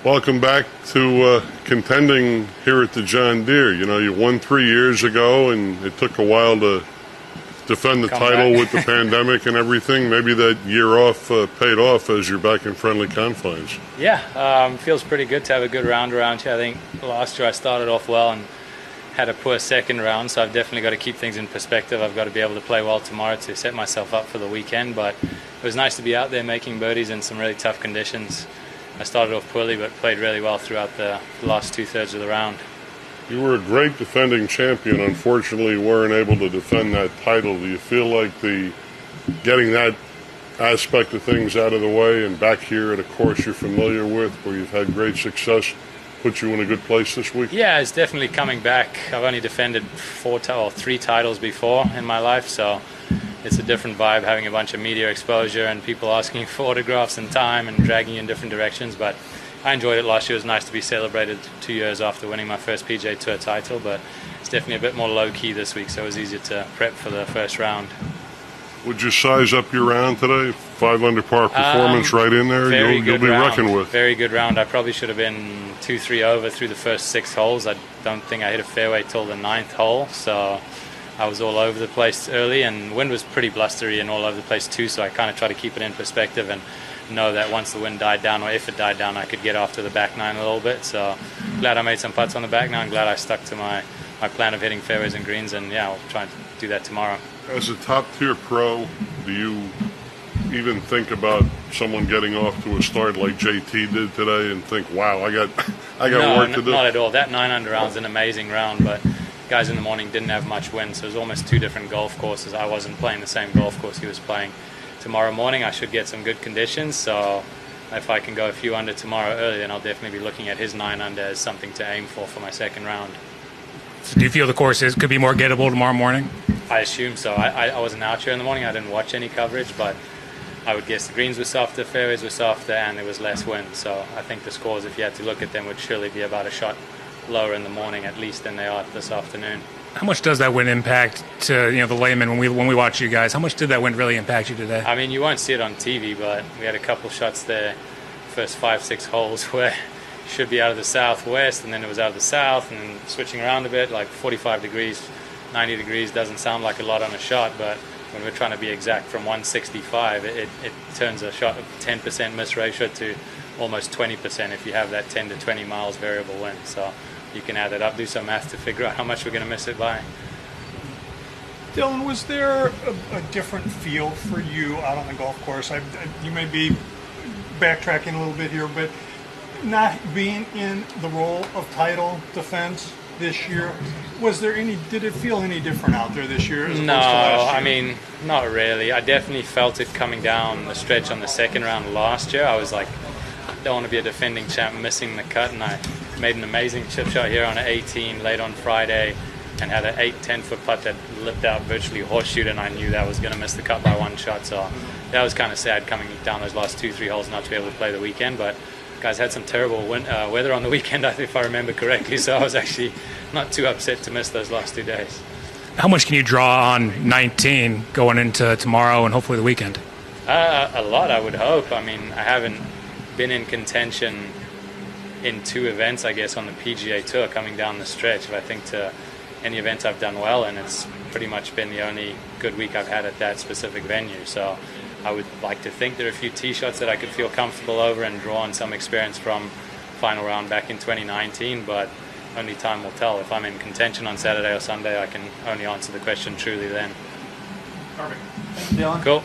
Welcome back to contending here at the John Deere. You know, you won 3 years ago, and it took a while to defend the title with the pandemic and everything. Maybe that year off paid off as you're back in friendly confines. Yeah, feels pretty good to have a good round around here. I think last year I started off well and had a poor second round, so I've definitely got to keep things in perspective. I've got to be able to play well tomorrow to set myself up for the weekend, but it was nice to be out there making birdies in some really tough conditions. I started off poorly but played really well throughout the last two-thirds of the round. You were a great defending champion. Unfortunately, weren't able to defend that title. Do you feel like getting that aspect of things out of the way and back here at a course you're familiar with, where you've had great success, put you in a good place this week? Yeah, it's definitely coming back. I've only defended 3 titles before in my life, so it's a different vibe having a bunch of media exposure and people asking you for autographs and time and dragging you in different directions. But I enjoyed it last year. It was nice to be celebrated 2 years after winning my first PGA Tour title, but it's definitely a bit more low-key this week, so it was easier to prep for the first round. Would you size up your round today? 5 under par performance right in there? You'll be reckoned with. Very good round. I probably should have been 2-3 over through the first 6 holes. I don't think I hit a fairway till the 9th hole, so I was all over the place early, and wind was pretty blustery and all over the place too, so I kind of try to keep it in perspective and know that once the wind died down, or if it died down, I could get after the back nine a little bit. So glad I made some putts on the back nine. Glad I stuck to my plan of hitting fairways and greens, and yeah, I'll try and do that tomorrow. As a top-tier pro, do you even think about someone getting off to a start like JT did today and think, wow, I got work to do? Not at all. That 9 under round's an amazing round, but guys in the morning didn't have much wind, so it was almost 2 different golf courses. I wasn't playing the same golf course he was playing. Tomorrow morning I should get some good conditions, so if I can go a few under tomorrow early, then I'll definitely be looking at his 9 under as something to aim for my second round. So do you feel the course could be more gettable tomorrow morning? I assume so. I wasn't out here in the morning. I didn't watch any coverage, but I would guess the greens were softer, fairways were softer, and there was less wind. So I think the scores, if you had to look at them, would surely be about a shot lower in the morning at least than they are this afternoon. How much does that wind impact to the layman when we watch you guys? How much did that wind really impact you today? I mean, you won't see it on TV, but we had a couple shots there, first 5-6 holes where you should be out of the southwest, and then it was out of the south, and then switching around a bit, like 45 degrees, 90 degrees doesn't sound like a lot on a shot, but when we're trying to be exact from 165, it turns a shot of 10% miss ratio to almost 20% if you have that 10 to 20 miles variable wind. So you can add it up, do some math to figure out how much we're going to miss it by. Dylan, was there a different feel for you out on the golf course? You may be backtracking a little bit here, but not being in the role of title defense this year, did it feel any different out there this year as opposed to last year? I mean, not really. I definitely felt it coming down the stretch on the second round last year. I was like, I don't want to be a defending champ missing the cut, and I made an amazing chip shot here on an 18 late on Friday and had an 8-10 foot putt that lipped out virtually horseshoed, and I knew that I was going to miss the cut by 1 shot. So that was kind of sad coming down those last 2-3 holes not to be able to play the weekend. But guys had some terrible weather on the weekend, if I remember correctly, so I was actually not too upset to miss those last 2 days. How much can you draw on 19 going into tomorrow and hopefully the weekend? A lot, I would hope. I mean, I haven't been in contention in 2 events, I guess, on the PGA Tour coming down the stretch. If I think to any event I've done well, and it's pretty much been the only good week I've had at that specific venue. So I would like to think there are a few tee shots that I could feel comfortable over and draw on some experience from final round back in 2019, but only time will tell. If I'm in contention on Saturday or Sunday, I can only answer the question truly then. Perfect. Thank you, Dylan. Cool.